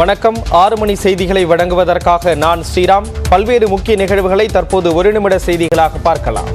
வணக்கம். 6 மணி செய்திகளை வழங்குவதற்காக நான் ஸ்ரீராம். பல்வேறு முக்கிய நிகழ்வுகளை தற்போது ஒரு நிமிட செய்திகளாக பார்க்கலாம்.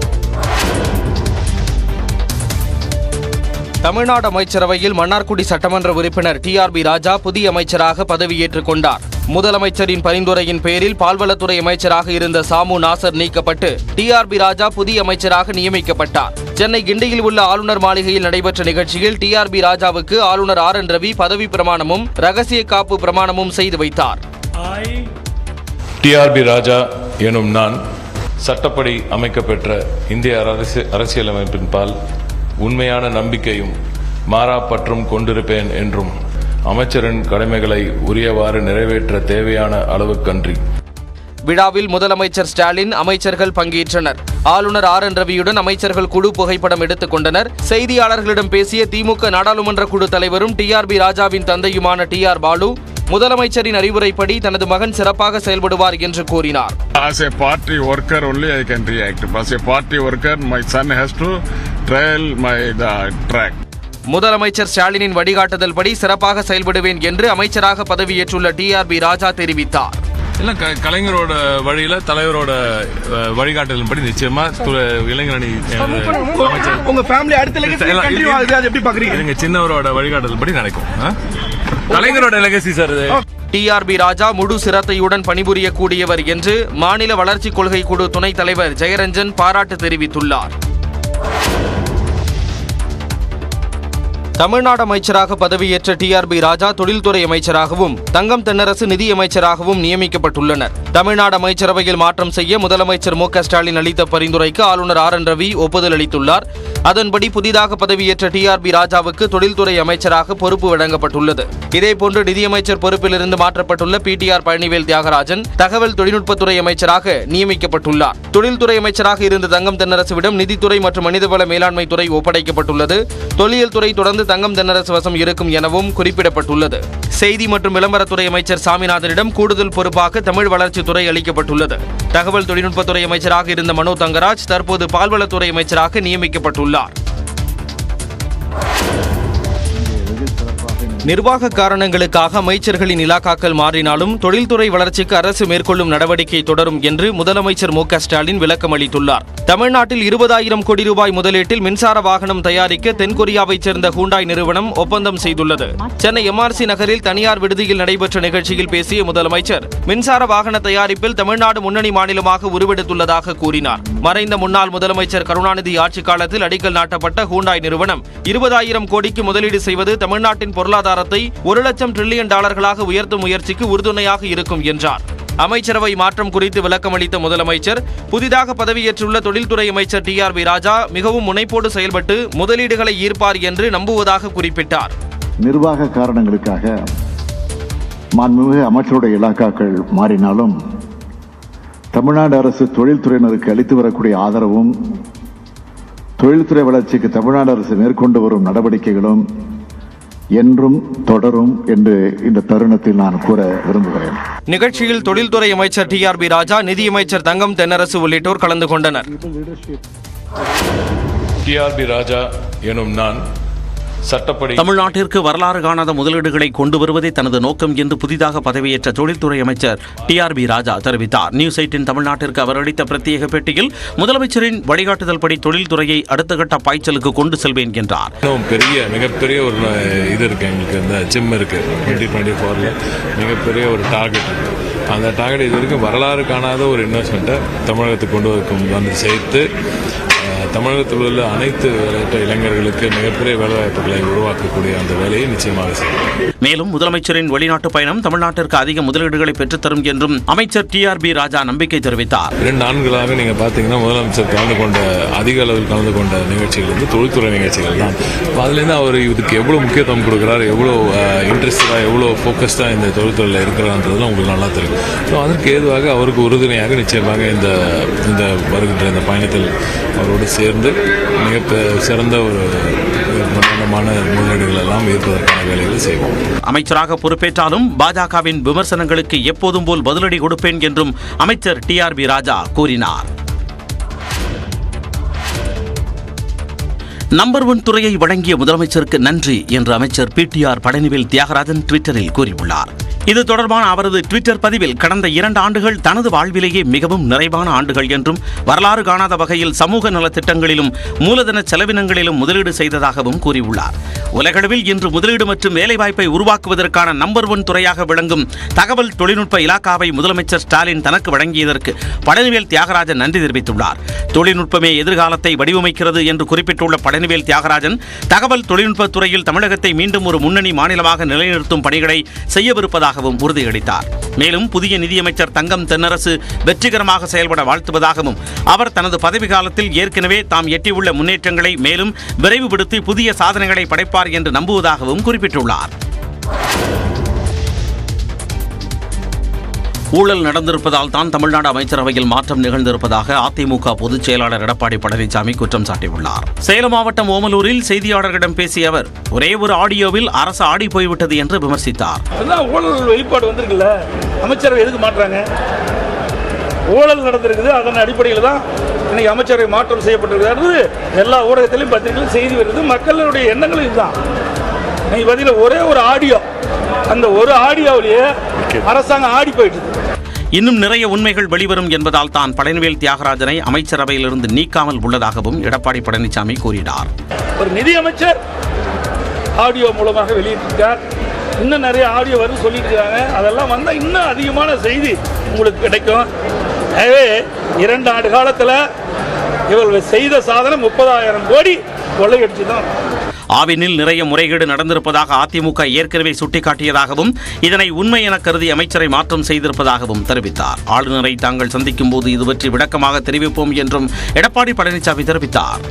தமிழ்நாடு அமைச்சரவையில் மன்னார்குடி சட்டமன்ற உறுப்பினர் டிஆர்பி ராஜா புதிய அமைச்சராக பதவியேற்றுக் கொண்டார். முதலமைச்சரின் பரிந்துரையின் பேரில் பால்வளத்துறை அமைச்சராக இருந்த சாமு நாசர் நீக்கப்பட்டு டிஆர்பி ராஜா புதிய அமைச்சராக நியமிக்கப்பட்டார். சென்னை கிண்டியில் உள்ள ஆளுநர் மாளிகையில் நடைபெற்ற நிகழ்ச்சியில் டிஆர்பி ராஜாவுக்கு ஆளுநர் RN ரவி பதவி பிரமாணமும் ரகசிய காப்பு பிரமாணமும் செய்து வைத்தார். டிஆர்பி ராஜா எனும் நான் சட்டப்படி அமைக்கப்பெற்ற இந்திய அரசியலமைப்பின் பால் உண்மையான நம்பிக்கையும் மாறாப்பற்றும் கொண்டிருப்பேன் என்றும் அமைச்சரின் கடமைகளை உரியவாறு நிறைவேற்ற தேவையான அளவுக்கன்றி. விழாவில் முதலமைச்சர் ஸ்டாலின், அமைச்சர்கள் பங்கேற்றனர். ஆளுநர் RN ரவியுடன் அமைச்சர்கள் குழு புகைப்படம் எடுத்துக் கொண்டனர். செய்தியாளர்களிடம் பேசிய திமுக நாடாளுமன்ற குழு தலைவரும் டிஆர்பி ராஜாவின் தந்தையுமான TR பாலு, முதலமைச்சரின் அறிவுரைப்படி தனது மகன் சிறப்பாக செயல்படுவார் என்று கூறினார். As a party worker only I can react. As a party worker, my son has to trail the track. முதலமைச்சர் ஸ்டாலினின் வழிகாட்டுதல் படி சிறப்பாக செயல்படுவேன் என்று அமைச்சராக பதவியேற்றுள்ள டிஆர்பி ராஜா தெரிவித்தார். கலைஞரோட வழியில தலைவரோட வழிகாட்டுதல் படி நிச்சயமா இளைஞரணி சின்னவரோட வழிகாட்டுதல் படி நடக்கும். கலைஞரோட லெகசி சார். டிஆர்பி ராஜா முழு சிரத்தையுடன் பணிபுரியக்கூடியவர் என்று மாநில வளர்ச்சி கொள்கை குழு துணைத் தலைவர் ஜெயரஞ்சன் பாராட்டு தெரிவித்துள்ளார். தமிழ்நாடு அமைச்சராக பதவியேற்ற டிஆர்பி ராஜா தொழில்துறை அமைச்சராகவும் தங்கம் தென்னரசு நிதி அமைச்சராகவும் நியமிக்கப்பட்டுள்ளனர். தமிழ்நாடு அமைச்சரவையில் மாற்றம் செய்ய முதலமைச்சர் மு ஸ்டாலின் அளித்த பரிந்துரைக்கு ஆளுநர் RN ரவி ஒப்புதல் அளித்துள்ளார். அதன்படி புதிதாக பதவியேற்ற டிஆர்பி ராஜாவுக்கு தொழில்துறை அமைச்சராக பொறுப்பு வழங்கப்பட்டுள்ளது. இதேபோன்று நிதியமைச்சர் பொறுப்பிலிருந்து மாற்றப்பட்டுள்ள PTR பழனிவேல் தியாகராஜன் தகவல் தொழில்நுட்பத்துறை அமைச்சராக நியமிக்கப்பட்டுள்ளார். தொழில்துறை அமைச்சராக இருந்த தங்கம் தென்னரசுவிடம் நிதித்துறை மற்றும் மனிதவள மேலாண்மை துறை ஒப்படைக்கப்பட்டுள்ளது. தொல்லியல் துறை தொடர்ந்து தங்கம் தென்னரசு வசம் இருக்கும் எனவும் குறிப்பிடப்பட்டுள்ளது. செய்தி மற்றும் விளம்பரத்துறை அமைச்சர் சாமிநாதனிடம் கூடுதல் பொறுப்பாக தமிழ் வளர்ச்சித்துறை அளிக்கப்பட்டுள்ளது. தகவல் தொழில்நுட்பத்துறை அமைச்சராக இருந்த மனோ தங்கராஜ் தற்போது பால்வளத்துறை அமைச்சராக நியமிக்கப்பட்டுள்ளார். நிர்வாக காரணங்களுக்காக அமைச்சர்களின் இலாக்காக்கள் மாறினாலும் தொழில்துறை வளர்ச்சிக்கு அரசு மேற்கொள்ளும் நடவடிக்கை தொடரும் என்று முதலமைச்சர் மு ஸ்டாலின் விளக்கம் அளித்துள்ளார். தமிழ்நாட்டில் 20,000 கோடி ரூபாய் முதலீட்டில் மின்சார வாகனம் தயாரிக்க தென்கொரியாவைச் சேர்ந்த ஹூண்டாய் நிறுவனம் ஒப்பந்தம் செய்துள்ளது. சென்னை MRC நகரில் தனியார் விடுதியில் நடைபெற்ற நிகழ்ச்சியில் பேசிய முதலமைச்சர் மின்சார வாகன தயாரிப்பில் தமிழ்நாடு முன்னணி மாநிலமாக உருவெடுத்துள்ளதாக கூறினார். மறைந்த முன்னாள் முதலமைச்சர் கருணாநிதி ஆட்சி காலத்தில் அடிக்கல் நாட்டப்பட்ட ஹூண்டாய் நிறுவனம் 20,000 கோடிக்கு முதலீடு செய்வது தமிழ்நாட்டின் பொருளாதார $1,00,000 டிரில்லியன் உயர்த்தும் முயற்சிக்கு உறுதுணையாக இருக்கும் என்றார். அமைச்சரவை மாற்றம் குறித்து விளக்கமளித்த முதலமைச்சர் புதிதாக பதவியேற்றுள்ள தொழில்துறை அமைச்சர் டிஆர்பி ராஜா மிகவும் முனைப்போடு செயல்பட்டு முதலீடுகளை ஈர்ப்பார் என்று நம்புவதாக குறிப்பிட்டார். நிர்வாக காரணங்களுக்காக மாண்புமிகு அமைச்சருடைய இலாக்காக்கள் மாறினாலும் தமிழ்நாடு அரசு தொழில்துறையினருக்கு அளித்து வரக்கூடிய ஆதரவும் தொழில்துறை வளர்ச்சிக்கு தமிழ்நாடு அரசு மேற்கொண்டு வரும் நடவடிக்கைகளும் என்றும் தொடரும் என்று இந்த தருணத்தில் நான் கூற விரும்புகிறேன். நிகழ்ச்சியில் தொழில்துறை அமைச்சர் டிஆர்பி ராஜா, நிதியமைச்சர் தங்கம் தென்னரசு உள்ளிட்டோர் கலந்து கொண்டனர். டிஆர்பி ராஜா எனும் நான் சட்டப்படி தமிழ்நாட்டிற்கு வரலாறு காணாத முதலீடுகளை கொண்டு வருவதே தனது நோக்கம் என்று புதிதாக பதவியேற்ற தொழில்துறை அமைச்சர் டிஆர்பி ராஜா தெரிவித்தார். நியூஸ் 8 தமிழ்நாட்டிற்கு அவர் அளித்த பிரத்யேக பேட்டியில் முதலமைச்சரின் வழிகாட்டுதல் படி தொழில்துறையை அடுத்த கட்ட பாய்ச்சலுக்கு கொண்டு செல்வேன் என்றார். மிகப்பெரிய ஒரு இது இருக்கு, எங்களுக்கு இந்த ஜிம் இருக்கு 2024 மிகப்பெரிய ஒரு டார்கெட். அந்த டார்கெட் இது வரைக்கும் வரலாறு காணாத ஒரு இன்வெஸ்ட்மெண்ட்டை தமிழகத்துக்கு கொண்டு வந்து சேர்த்து தமிழகத்தில் உள்ள அனைத்து இளைஞர்களுக்கு மிகப்பெரிய வேலைவாய்ப்புகளை உருவாக்கக்கூடிய அந்த வேலையை நிச்சயமாக செய்யும். மேலும் முதலமைச்சரின் வெளிநாட்டு பயணம் தமிழ்நாட்டிற்கு அதிக முதலீடுகளை பெற்றுத்தரும் என்றும் அமைச்சர் டிஆர்பி ராஜா நம்பிக்கை தெரிவித்தார். 2 ஆண்டுகளாக நீங்க பாத்தீங்கன்னா முதலமைச்சர் அதிக அளவில் கலந்து கொண்ட நிகழ்ச்சிகள் வந்து தொழில்துறை நிகழ்ச்சிகள் தான். அதுலேருந்து அவர் இதுக்கு எவ்வளவு முக்கியத்துவம் கொடுக்கிறார், எவ்வளவு இன்ட்ரெஸ்டா, எவ்வளவு போக்கஸ்டா இந்த தொழில்துறையில் இருக்கிறான்றதுலாம் உங்களுக்கு நல்லா தெரியும். ஸோ அதற்கு ஏதுவாக அவருக்கு உறுதுணையாக நிச்சயமாக இந்த வருகின்ற இந்த பயணத்தில் அவரோடு சேர்ந்து மிக சிறந்த ஒரு பிரமாண்டமான முதலீடுகள் எல்லாம் ஈர்ப்பதற்கான வேலைகளை செய்வோம். அமைச்சராக பொறுப்பேற்றாலும் பாஜகவின் விமர்சனங்களுக்கு எப்போதும் போல் பதிலடி கொடுப்பேன் என்றும் அமைச்சர் டிஆர்பி ராஜா கூறினார். நம்பர் 1 துறையை வழங்கிய முதலமைச்சருக்கு நன்றி என்று அமைச்சர் PTR பழனிவேல் தியாகராஜன் ட்விட்டரில் கூறியுள்ளார். இது தொடர்பான அவரது ட்விட்டர் பதிவில் கடந்த 2 ஆண்டுகள் தனது வாழ்விலேயே மிகவும் நிறைவான ஆண்டுகள் என்றும் வரலாறு காணாத வகையில் சமூக நலத்திட்டங்களிலும் மூலதன செலவினங்களிலும் முதலீடு செய்ததாகவும் கூறியுள்ளார். உலகளவில் இன்று முதலீடு மற்றும் வேலைவாய்ப்பை உருவாக்குவதற்கான நம்பர் 1 துறையாக விளங்கும் தகவல் தொழில்நுட்ப இலாக்காவை முதலமைச்சர் ஸ்டாலின் தனக்கு வழங்கியதற்கு பழனிவேல் தியாகராஜன் நன்றி தெரிவித்துள்ளார். தொழில்நுட்பமே எதிர்காலத்தை வடிவமைக்கிறது என்று குறிப்பிட்டுள்ள பழனிவேல் தியாகராஜன் தகவல் தொழில்நுட்பத் துறையில் தமிழகத்தை மீண்டும் ஒரு முன்னணி மாநிலமாக நிலைநிறுத்தும் பணிகளை செய்யவிருப்பதாக உறுதியளித்தார். மேலும் புதிய நிதியமைச்சர் தங்கம் தென்னரசு வெற்றிகரமாக செயல்பட வாழ்த்துவதாகவும் அவர் தனது பதவி காலத்தில் ஏற்கனவே தாம் எட்டியுள்ள முன்னேற்றங்களை மேலும் விரைவுபடுத்தி புதிய சாதனைகளை படைப்பார் என்று நம்புவதாகவும் குறிப்பிட்டுள்ளார். ஊழல் நடந்திருப்பதால் தான் தமிழ்நாடு அமைச்சரவையில் மாற்றம் நிகழ்ந்திருப்பதாக அதிமுக பொதுச் செயலாளர் எடப்பாடி பழனிசாமி குற்றம் சாட்டியுள்ளார். சேலம் மாவட்டம் ஓமலூரில் செய்தியாளர்களிடம் பேசிய அவர் ஒரே ஒரு ஆடியோவில் அரசு ஆடி போய்விட்டது என்று விமர்சித்தார். ஊழல் வெளிப்பாடு வந்திருக்குல்ல, அமைச்சரவை எதுக்கு மாற்றாங்க? ஊழல் நடந்திருக்குது, அதன் அடிப்படையில் தான் இன்னைக்கு அமைச்சரவை மாற்றம் செய்யப்பட்டிருக்கிறது. எல்லா ஊடகத்திலையும் பத்திரிகையிலும் செய்தி வருது. மக்களுடைய எண்ணங்களும் இதுதான். இன்னைக்கு பதில் ஒரே ஒரு ஆடியோ, அந்த ஒரு ஆடியோவிலேயே அரசாங்கம் ஆடி போயிட்டு. இன்னும் நிறைய உண்மைகள் வெளிவரும் என்பதால் தான் பழனிவேல் தியாகராஜனை அமைச்சரவையிலிருந்து நீக்காமல் உள்ளதாகவும் எடப்பாடி பழனிசாமி கூறினார். ஒரு நிதியமைச்சர் ஆடியோ மூலமாக வெளியிட்டிருக்கார். இன்னும் நிறைய ஆடியோ வருது சொல்லிட்டு இருக்காங்க. அதெல்லாம் வந்தால் இன்னும் அதிகமான செய்தி உங்களுக்கு கிடைக்கும். எனவே 2 ஆண்டு காலத்தில் இவர்கள் செய்த சாதனை 30,000 கோடி கொள்ளையடிச்சு தான். ஆவினில் நிறைய முறைகேடு நடந்திருப்பதாக அதிமுக ஏற்கனவே சுட்டிக்காட்டியதாகவும் இதனை உண்மை என கருதி அமைச்சரை மாற்றம் செய்திருப்பதாகவும் தெரிவித்தார். ஆளுநரை தாங்கள் சந்திக்கும் போது இது பற்றி விளக்கமாக தெரிவிப்போம் என்றும் எடப்பாடி பழனிசாமி தெரிவித்தார்.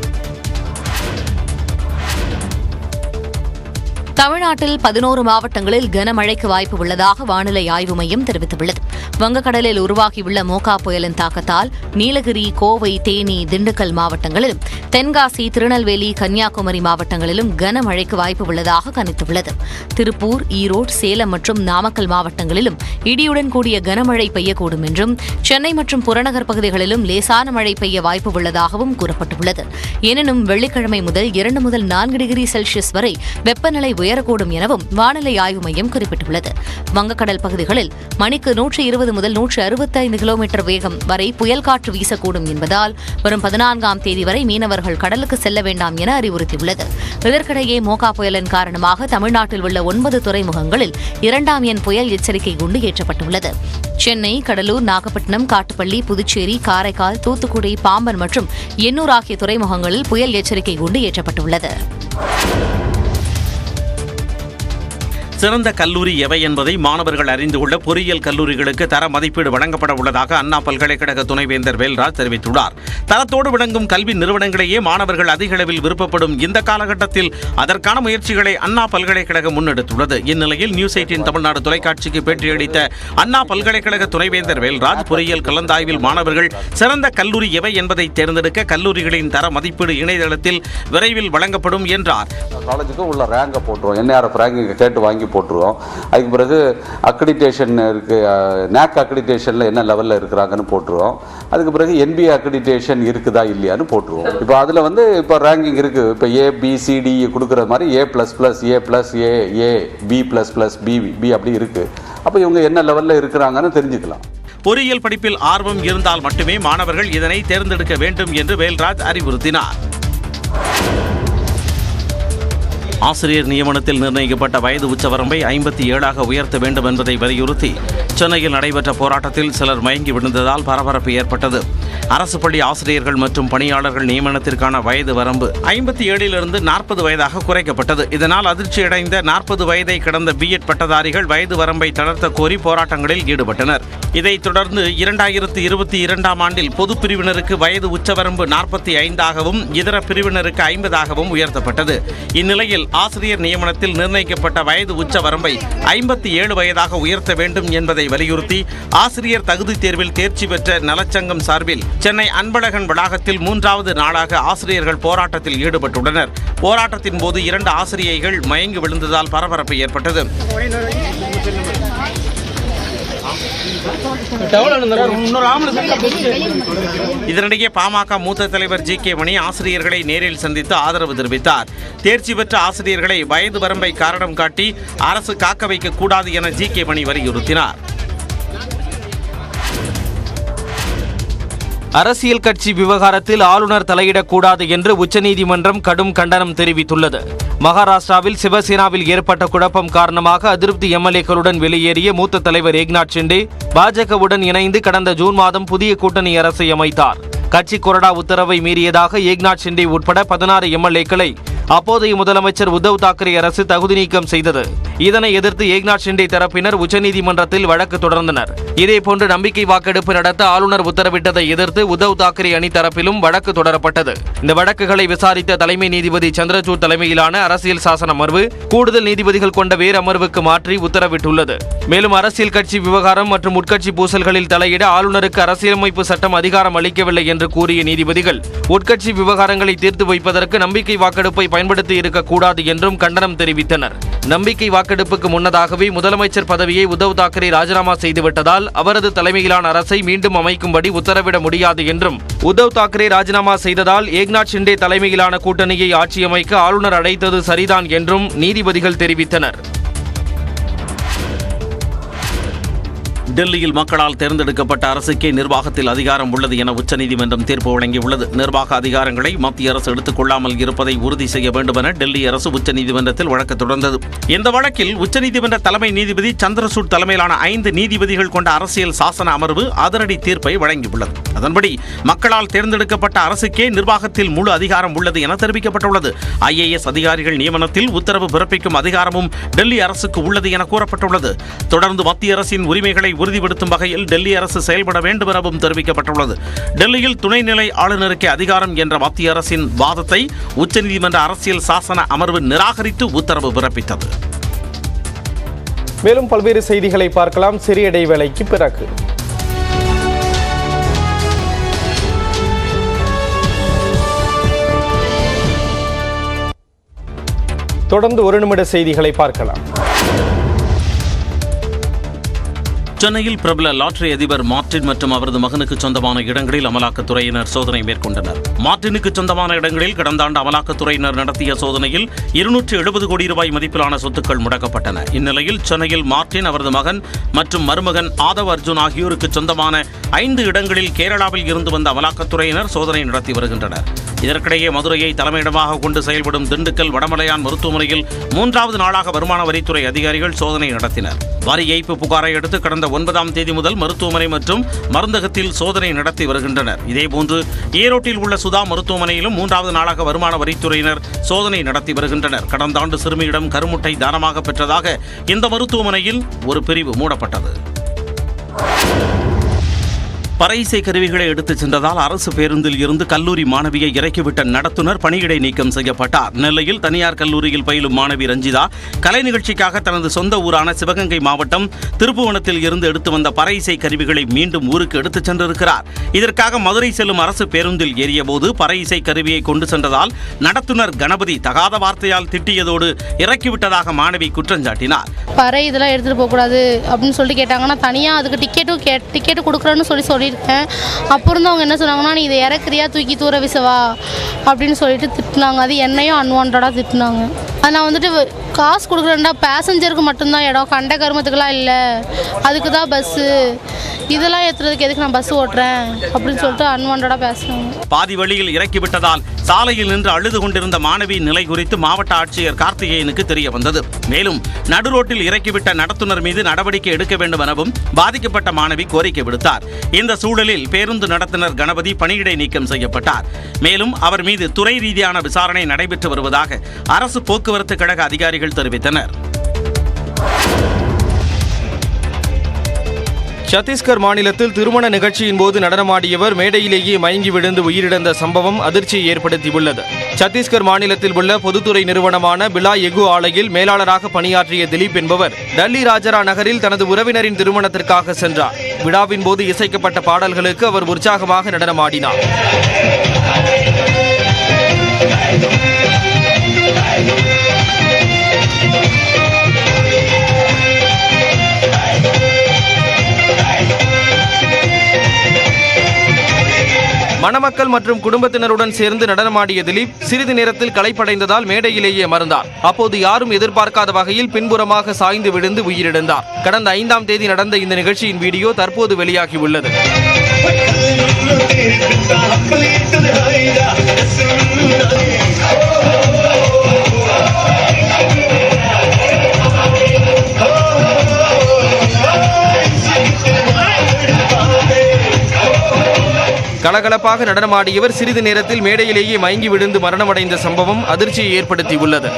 தமிழ்நாட்டில் 11 மாவட்டங்களில் கனமழைக்கு வாய்ப்பு உள்ளதாக வானிலை ஆய்வு மையம் தெரிவித்துள்ளது. வங்கக்கடலில் உருவாகியுள்ள மோகா புயலின் தாக்கத்தால் நீலகிரி, கோவை, தேனி, திண்டுக்கல் மாவட்டங்களிலும் தென்காசி, திருநெல்வேலி, கன்னியாகுமரி மாவட்டங்களிலும் கனமழைக்கு வாய்ப்பு உள்ளதாக கணித்துள்ளது. திருப்பூர், ஈரோடு, சேலம் மற்றும் நாமக்கல் மாவட்டங்களிலும் இடியுடன் கூடிய கனமழை பெய்யக்கூடும் என்றும் சென்னை மற்றும் புறநகர் பகுதிகளிலும் லேசான மழை பெய்ய வாய்ப்பு உள்ளதாகவும் கூறப்பட்டுள்ளது. எனினும் வெள்ளிக்கிழமை முதல் 2 முதல் 4 டிகிரி செல்சியஸ் வரை வெப்பநிலை உயரக்கூடும் எனவும் வானிலை ஆய்வு மையம் குறிப்பிட்டுள்ளது. வங்கக்கடல் பகுதிகளில் மணிக்கு 120 முதல் 165 கிலோமீட்டர் வேகம் வரை புயல் காற்று வீசக்கூடும் என்பதால் வரும் 14ஆம் தேதி வரை மீனவர்கள் கடலுக்கு செல்ல வேண்டாம் என அறிவுறுத்தியுள்ளது. இதற்கிடையே மோகா புயலின் காரணமாக தமிழ்நாட்டில் உள்ள 9 துறைமுகங்களில் 2ஆம் எண் புயல் எச்சரிக்கை குண்டு ஏற்றப்பட்டுள்ளது. சென்னை, கடலூர், நாகப்பட்டினம், காட்டுப்பள்ளி, புதுச்சேரி, காரைக்கால், தூத்துக்குடி, பாம்பன் மற்றும் எண்ணூர் ஆகிய துறைமுகங்களில் புயல் எச்சரிக்கை குண்டு ஏற்றப்பட்டுள்ளது. சிறந்த கல்லூரி எவை என்பதை மாணவர்கள் அறிந்து கொள்ள பொறியியல் கல்லூரிகளுக்கு தர மதிப்பீடு வழங்கப்பட உள்ளதாக அண்ணா பல்கலைக்கழக துணைவேந்தர் வேல்ராஜ் தெரிவித்துள்ளார். தரத்தோடு விளங்கும் கல்வி நிறுவனங்களையே மாணவர்கள் அதிக அளவில் விருப்பப்படும் இந்த காலகட்டத்தில் அதற்கான முயற்சிகளை அண்ணா பல்கலைக்கழகம் முன்னெடுத்துள்ளது. இந்நிலையில் நியூஸ் 18 தமிழ்நாடு தொலைக்காட்சிக்கு பேட்டியளித்த அண்ணா பல்கலைக்கழக துணைவேந்தர் வேல்ராஜ் பொறியியல் கலந்தாய்வில் மாணவர்கள் சிறந்த கல்லூரி எவை என்பதை தேர்ந்தெடுக்க கல்லூரிகளின் தர மதிப்பீடு இணையதளத்தில் விரைவில் வழங்கப்படும் என்றார். காலேஜுக்கு உள்ள ரேங்கை போட்டுருவோம், NRF ரேங்கிங்கை கேட்டு வாங்கி போட்டுருவோம். அதுக்கு பிறகு அக்ரிடேஷன் இருக்கு, NAC அக்ரிடேஷன்ல என்ன லெவலில் இருக்கிறாங்கன்னு போட்டுருவோம். அதுக்கு பிறகு NBA அக்ரிடேஷன் இருக்குதா இல்லையான்னு போட்டுருவோம். இப்போ அதில் இப்போ ரேங்கிங் இருக்கு. இப்போ ABCD கொடுக்குற மாதிரி A++, A+, B++, B அப்படி இருக்கு. அப்போ இவங்க என்ன லெவலில் இருக்கிறாங்கன்னு தெரிஞ்சுக்கலாம். பொறியியல் படிப்பில் ஆர்வம் இருந்தால் மட்டுமே மாணவர்கள் இதனை தேர்ந்தெடுக்க வேண்டும் என்று வேல்ராஜ் அறிவுறுத்தினார். ஆசிரியர் நியமனத்தில் நிர்ணயிக்கப்பட்ட வயது உச்சவரம்பை 57ஆக உயர்த்த வேண்டும் என்பதை வலியுறுத்தி சென்னையில் நடைபெற்ற போராட்டத்தில் சிலர் மயங்கி விழுந்ததால் பரபரப்பு ஏற்பட்டது. அரசு பள்ளி ஆசிரியர்கள் மற்றும் பணியாளர்கள் நியமனத்திற்கான வயது வரம்பு 57 40 வயதாக குறைக்கப்பட்டது. இதனால் அதிர்ச்சியடைந்த 40 வயதை கடந்த B.Ed பட்டதாரிகள் வயது வரம்பை தளர்த்த கோரி போராட்டங்களில் ஈடுபட்டனர். இதைத் தொடர்ந்து 2022ஆம் ஆண்டில் பொது பிரிவினருக்கு வயது உச்சவரம்பு 45ஆகவும் இதர பிரிவினருக்கு 50ஆகவும் உயர்த்தப்பட்டது. இந்நிலையில் ஆசிரியர் நியமனத்தில் நிர்ணயிக்கப்பட்ட வயது உச்சவரம்பை 57 வயதாக உயர்த்த வேண்டும் என்பதை வலியுறுத்தி ஆசிரியர் தகுதி தேர்வில் தேர்ச்சி பெற்ற நலச்சங்கம் சார்பில் சென்னை அன்பழகன் வளாகத்தில் 3வது நாளாக ஆசிரியர்கள் போராட்டத்தில் ஈடுபட்டுள்ளனர். போராட்டத்தின் போது 2 ஆசிரியைகள் மயங்கி விழுந்ததால் பரபரப்பு ஏற்பட்டது. இதனிடையே பாமக மூத்த தலைவர் ஜி.கே. மணி ஆசிரியர்களை நேரில் சந்தித்து ஆதரவு தெரிவித்தார். தேர்ச்சி பெற்ற ஆசிரியர்களை வயது வரம்பை காரணம் காட்டி அரசு காக்க வைக்க கூடாது என ஜி.கே. மணி வலியுறுத்தினார். அரசியல் கட்சி விவகாரத்தில் ஆளுநர் தலையிடக்கூடாது என்று உச்சநீதிமன்றம் கடும் கண்டனம் தெரிவித்துள்ளது. மகாராஷ்டிராவில் சிவசேனாவில் ஏற்பட்ட குழப்பம் காரணமாக அதிருப்தி எம்எல்ஏக்களுடன் வெளியேறிய மூத்த தலைவர் ஏக்நாத் ஷிண்டே பாஜகவுடன் இணைந்து கடந்த ஜூன் மாதம் புதிய கூட்டணி அரசை அமைத்தார். கட்சி கொறடா உத்தரவை மீறியதாக ஏக்நாத் ஷிண்டே உட்பட 16 எம்எல்ஏக்களை அப்போதைய முதலமைச்சர் உத்தவ் தாக்கரே அரசு தகுதி நீக்கம் செய்தது. இதனை எதிர்த்து ஏக்நாத் ஷிண்டே தரப்பினர் உச்சநீதிமன்றத்தில் வழக்கு தொடர்ந்தனர். இதேபோன்று நம்பிக்கை வாக்கெடுப்பு நடத்த ஆளுநர் உத்தரவிட்டதை எதிர்த்து உத்தவ் தாக்கரே அணி தரப்பிலும் வழக்கு தொடரப்பட்டது. இந்த வழக்குகளை விசாரித்த தலைமை நீதிபதி சந்திரசூட் தலைமையிலான அரசியல் சாசன அமர்வு கூடுதல் நீதிபதிகள் கொண்ட வேறு அமர்வுக்கு மாற்றி உத்தரவிட்டுள்ளது. மேலும் அரசியல் கட்சி விவகாரம் மற்றும் உட்கட்சி பூசல்களில் தலையிட ஆளுநருக்கு அரசியலமைப்பு சட்டம் அதிகாரம் அளிக்கவில்லை என்று கூறிய நீதிபதிகள் உட்கட்சி விவகாரங்களை தீர்த்து வைப்பதற்கு நம்பிக்கை வாக்கெடுப்பை பயன்படுத்தி இருக்கக்கூடாது என்றும் கண்டனம் தெரிவித்தனர். நம்பிக்கை வாக்கெடுப்புக்கு முன்னதாகவே முதலமைச்சர் பதவியை உத்தவ் தாக்கரே ராஜினாமா செய்துவிட்டதால் அவரது தலைமையிலான அரசை மீண்டும் அமைக்கும்படி உத்தரவிட முடியாது என்றும் உத்தவ் தாக்கரே ராஜினாமா செய்ததால் ஏக்நாத் ஷிண்டே தலைமையிலான கூட்டணியை ஆட்சியமைக்க ஆளுநர் அழைத்தது சரிதான் என்றும் நீதிபதிகள் தெரிவித்தனர். டெல்லியில் மக்களால் தேர்ந்தெடுக்கப்பட்ட அரசுக்கே நிர்வாகத்தில் அதிகாரம் உள்ளது என உச்சநீதிமன்றம் தீர்ப்பு வழங்கியுள்ளது. நிர்வாக அதிகாரங்களை மத்திய அரசு எடுத்துக் கொள்ளாமல் இருப்பதை உறுதி செய்ய வேண்டும் என டெல்லி அரசு உச்சநீதிமன்றத்தில் வழக்கு தொடர்ந்தது. இந்த வழக்கில் உச்சநீதிமன்ற தலைமை நீதிபதி சந்திரசூட் தலைமையிலான 5 நீதிபதிகள் கொண்ட அரசியல் சாசன அமர்வு அதிரடி தீர்ப்பை வழங்கியுள்ளது. அதன்படி மக்களால் தேர்ந்தெடுக்கப்பட்ட அரசுக்கே நிர்வாகத்தில் முழு அதிகாரம் உள்ளது என தெரிவிக்கப்பட்டுள்ளது. IAS அதிகாரிகள் நியமனத்தில் உத்தரவு பிறப்பிக்கும் அதிகாரமும் டெல்லி அரசுக்கு உள்ளது என கூறப்பட்டுள்ளது. தொடர்ந்து மத்திய அரசின் உரிமைகளை உறுதிப்படுத்தும் வகையில் டெல்லி அரசு செயல்பட வேண்டும் எனவும் தெரிவிக்கப்பட்டுள்ளது. டெல்லியில் துணைநிலை ஆளுநருக்கு அதிகாரம் என்ற மத்திய அரசின் வாதத்தை உச்சநீதிமன்ற அரசியல் சாசன அமர்வு நிராகரித்து உத்தரவு பிறப்பித்தது. மேலும் பல்வேறு செய்திகளை பார்க்கலாம் சிறிய இடைவேளைக்கு பிறகு. தொடர்ந்து 1 நிமிட செய்திகளை பார்க்கலாம். சென்னையில் பிரபல லாட்டரி அதிபர் மார்டின் மற்றும் அவரது மகனுக்கு சொந்தமான இடங்களில் அமலாக்கத்துறையினர் சோதனை மேற்கொண்டனர். மார்டினுக்கு சொந்தமான இடங்களில் கடந்த ஆண்டு அமலாக்கத்துறையினர் நடத்திய சோதனையில் 270 கோடி ரூபாய் மதிப்பிலான சொத்துக்கள் முடக்கப்பட்டன. இந்நிலையில் சென்னையில் மார்டின், அவரது மகன் மற்றும் மருமகன் ஆதவ் அர்ஜுன் ஆகியோருக்கு சொந்தமான 5 இடங்களில் கேரளாவில் இருந்து வந்த அமலாக்கத்துறையினர் சோதனை நடத்தி வருகின்றனர். இதற்கிடையே மதுரையை தலைமையிடமாக கொண்டு செயல்படும் திண்டுக்கல் வடமலையான் மருத்துவமனையில் 3வது நாளாக வருமான வரித்துறை அதிகாரிகள் சோதனை நடத்தினர். வரி ஏய்ப்பு புகாரை அடுத்து கடந்த 9ஆம் தேதி முதல் மருத்துவமனை மற்றும் மருந்தகத்தில் சோதனை நடத்தி வருகின்றனர். இதேபோன்று ஈரோட்டில் உள்ள சுதா மருத்துவமனையிலும் 3வது நாளாக வருமான வரித்துறையினர் சோதனை நடத்தி வருகின்றனர். கடந்த ஆண்டு சிறுமியிடம் கருமுட்டை தானமாக பெற்றதாக இந்த மருத்துவமனையில் ஒரு பிரிவு மூடப்பட்டது. பறையிசை கருவிகளை எடுத்துச் சென்றதால் அரசு பேருந்தில் இருந்து கல்லூரி மாணவியை இறக்கிவிட்ட நடத்துனர் பணியிடை நீக்கம் செய்யப்பட்டார். நெல்லையில் தனியார் கல்லூரியில் பயிலும் மாணவி ரஞ்சிதா கலை நிகழ்ச்சிக்காக தனது சொந்த ஊரான சிவகங்கை மாவட்டம் திருப்புவனத்தில் இருந்து எடுத்து வந்த பறையிசை கருவிகளை மீண்டும் ஊருக்கு எடுத்துச் சென்றிருக்கிறார். இதற்காக மதுரை செல்லும் அரசு பேருந்தில் ஏறியபோது பறையிசை கருவியை கொண்டு சென்றதால் நடத்துனர் கணபதி தகாத வார்த்தையால் திட்டியதோடு இறக்கிவிட்டதாக மாணவி குற்றம் சாட்டினார். பறை இதெல்லாம் எடுத்துகிட்டு போகக்கூடாது அப்படின்னு சொல்லிட்டு கேட்டாங்கன்னா தனியாக அதுக்கு டிக்கெட்டு கொடுக்குறேன்னு சொல்லியிருக்கேன். அப்புறம் அவங்க என்ன சொன்னாங்கன்னா, நீ இதை இறக்குறியா தூக்கி தூர விசவா அப்படின்னு சொல்லிட்டு திட்டினாங்க. அது என்னையும் அன்வான்டாக திட்டினாங்க. அது நான் வந்துட்டு காசு கொடுக்குறேன்டா, பேசஞ்சருக்கு மட்டும்தான் இடம், கண்ட கருமத்துக்கெல்லாம் இல்லை, அதுக்கு தான் பஸ்ஸு, இதெல்லாம் ஏற்றுறதுக்கு எதுக்கு நான் பஸ் ஓட்டுறேன் அப்படின்னு சொல்லிட்டு அன்வான்டாக பேசுனாங்க. பாதி வழியில் இறக்கிவிட்டதால் சாலையில் நின்று அழுது கொண்டிருந்த மாணவியின் நிலை குறித்து மாவட்ட ஆட்சியர் கார்த்திகேயனுக்கு தெரிய வந்தது. மேலும் நடுரோட்டில் இறக்கிவிட்ட நடத்துனர் மீது நடவடிக்கை எடுக்க வேண்டும் எனவும் பாதிக்கப்பட்ட மாணவி கோரிக்கை விடுத்தார். இந்த சூழலில் பேருந்து நடத்துனர் கணபதி பணியிடை நீக்கம் செய்யப்பட்டார். மேலும் அவர் மீது துறை ரீதியான விசாரணை நடைபெற்று வருவதாக அரசு போக்குவரத்து கழக அதிகாரிகள் தெரிவித்தனர். சத்தீஸ்கர் மாநிலத்தில் திருமண நிகழ்ச்சியின் போது நடனமாடியவர் மேடையிலேயே மயங்கி விழுந்து உயிரிழந்த சம்பவம் அதிர்ச்சியை ஏற்படுத்தியுள்ளது. சத்தீஸ்கர் மாநிலத்தில் உள்ள பொதுத்துறை நிறுவனமான பிலா எகு ஆலையில் மேலாளராக பணியாற்றிய திலீப் என்பவர் டல்லி ராஜரா நகரில் தனது உறவினரின் திருமணத்திற்காக சென்றார். விழாவின் போது இசைக்கப்பட்ட பாடல்களுக்கு அவர் உற்சாகமாக நடனமாடினார். மணமக்கள் மற்றும் குடும்பத்தினருடன் சேர்ந்து நடனமாடிய திலீப் சிறிது நேரத்தில் களைப்படைந்ததால் மேடையிலேயே அமர்ந்தார். அப்போது யாரும் எதிர்பார்க்காத வகையில் பின்புறமாக சாய்ந்து விழுந்து உயிரிழந்தார். கடந்த 5ஆம் தேதி நடந்த இந்த நிகழ்ச்சியின் வீடியோ தற்போது வெளியாகியுள்ளது. கலகலப்பாக நடனமாடியவர் சிறிது நேரத்தில் மேடையிலேயே மயங்கி விழுந்து மரணமடைந்த சம்பவம் அதிர்ச்சியை ஏற்படுத்தியுள்ளது.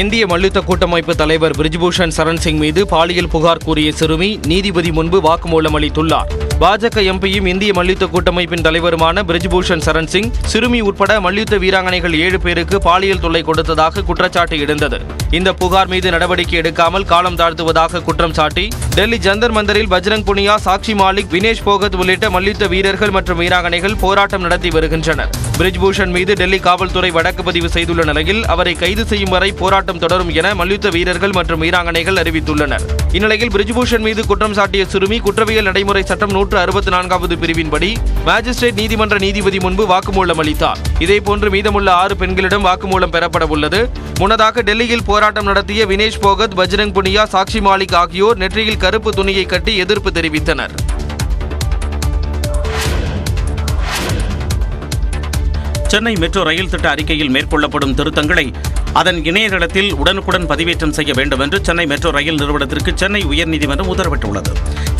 இந்திய மல்யுத்த கூட்டமைப்பு தலைவர் பிரிஜ்பூஷன் சரண் சிங் மீது பாலியல் புகார் கூறிய சிறுமி நீதிபதி முன்பு வாக்குமூலம் அளித்துள்ளார். பாஜக எம்பியும் இந்திய மல்யுத்த கூட்டமைப்பின் தலைவருமான பிரிஜ்பூஷன் சரண் சிங் சிறுமி உட்பட மல்யுத்த வீராங்கனைகள் 7 பேருக்கு பாலியல் தொல்லை கொடுத்ததாக குற்றச்சாட்டு எழுந்தது. இந்த புகார் மீது நடவடிக்கை எடுக்காமல் காலம் தாழ்த்துவதாக குற்றம் சாட்டி டெல்லி ஜந்தர் மந்தரில் பஜ்ரங் புனியா, சாக்ஷி மாலிக், வினேஷ் போகத் உள்ளிட்ட மல்யுத்த வீரர்கள் மற்றும் வீராங்கனைகள் போராட்டம் நடத்தி வருகின்றனர். பிரிஜ்பூஷன் மீது டெல்லி காவல்துறை வழக்கு பதிவு செய்துள்ள நிலையில் அவரை கைது செய்யும் வரை போராட்டம் தொடரும் என மல்யுத்த வீரர்கள் மற்றும் வீராங்கனைகள் அறிவித்துள்ளனர். இந்நிலையில் பிரிஜ்பூஷன் மீது குற்றம் சாட்டிய சிறுமி குற்றவியல் நடைமுறை சட்டம் 164வது பிரிவின்படி மாஜிஸ்ட்ரேட் நீதிமன்ற நீதிபதி முன்பு வாக்குமூலம் அளித்தார். இதேபோன்று மீதமுள்ள 6 பெண்களிடம் வாக்குமூலம் பெறப்பட உள்ளது. முன்னதாக டெல்லியில் போராட்டம் நடத்திய வினேஷ் போகத், பஜ்ரங் புனியா, சாக்ஷி மாலிக் ஆகியோர் நெற்றியில் கருப்பு துணியை கட்டி எதிர்ப்பு தெரிவித்தனர். சென்னை மெட்ரோ ரயில் திட்ட அறிக்கையில் மேற்கொள்ளப்படும் திருத்தங்களை அதன் இணையதளத்தில் உடனுக்குடன் பதிவேற்றம் செய்ய வேண்டும் என்று சென்னை மெட்ரோ ரயில் நிறுவனத்திற்கு சென்னை உயர்நீதிமன்றம் உத்தரவிட்டுள்ளது.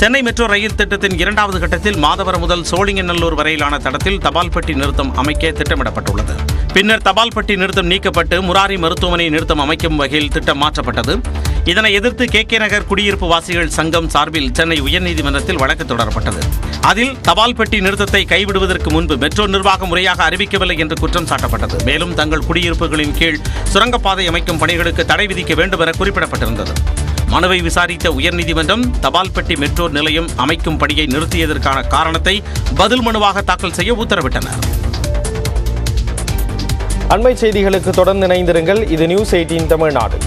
சென்னை மெட்ரோ ரயில் திட்டத்தின் 2வது கட்டத்தில் மாதவரம் முதல் சோழிங்கநல்லூர் வரையிலான தடத்தில் தபால் பெட்டி நிறுத்தம் அமைக்க திட்டமிடப்பட்டுள்ளது. பின்னர் தபால் பெட்டி நிறுத்தம் நீக்கப்பட்டு முராரி மருத்துவமனை நிறுத்தம் அமைக்கும் வகையில் திட்டம் மாற்றப்பட்டது. இதனை எதிர்த்து கே நகர் குடியிருப்பு வாசிகள் சங்கம் சார்பில் சென்னை உயர்நீதிமன்றத்தில் வழக்கு தொடரப்பட்டது. அதில் தபால் பெட்டி நிறுத்தத்தை கைவிடுவதற்கு முன்பு மெட்ரோ நிர்வாகம் முறையாக அறிவிக்கவில்லை என்று குற்றம் சாட்டப்பட்டது. மேலும் தங்கள் குடியிருப்புகளின் கீழ் சுரங்கப்பாதை அமைக்கும் பணிகளுக்கு தடை விதிக்க வேண்டும் என குறிப்பிடப்பட்டிருந்தது. மனுவை விசாரித்த உயர்நீதிமன்றம் தபால் பெட்டி மெட்ரோ நிலையம் அமைக்கும் பணியை நிறுத்தியதற்கான காரணத்தை பதில் மனுவாக தாக்கல் செய்ய உத்தரவிட்டனர். அண்மை செய்திகளுக்கு தொடர்ந்து இணைந்திருங்கள். இது நியூஸ் 18 தமிழ்நாடு.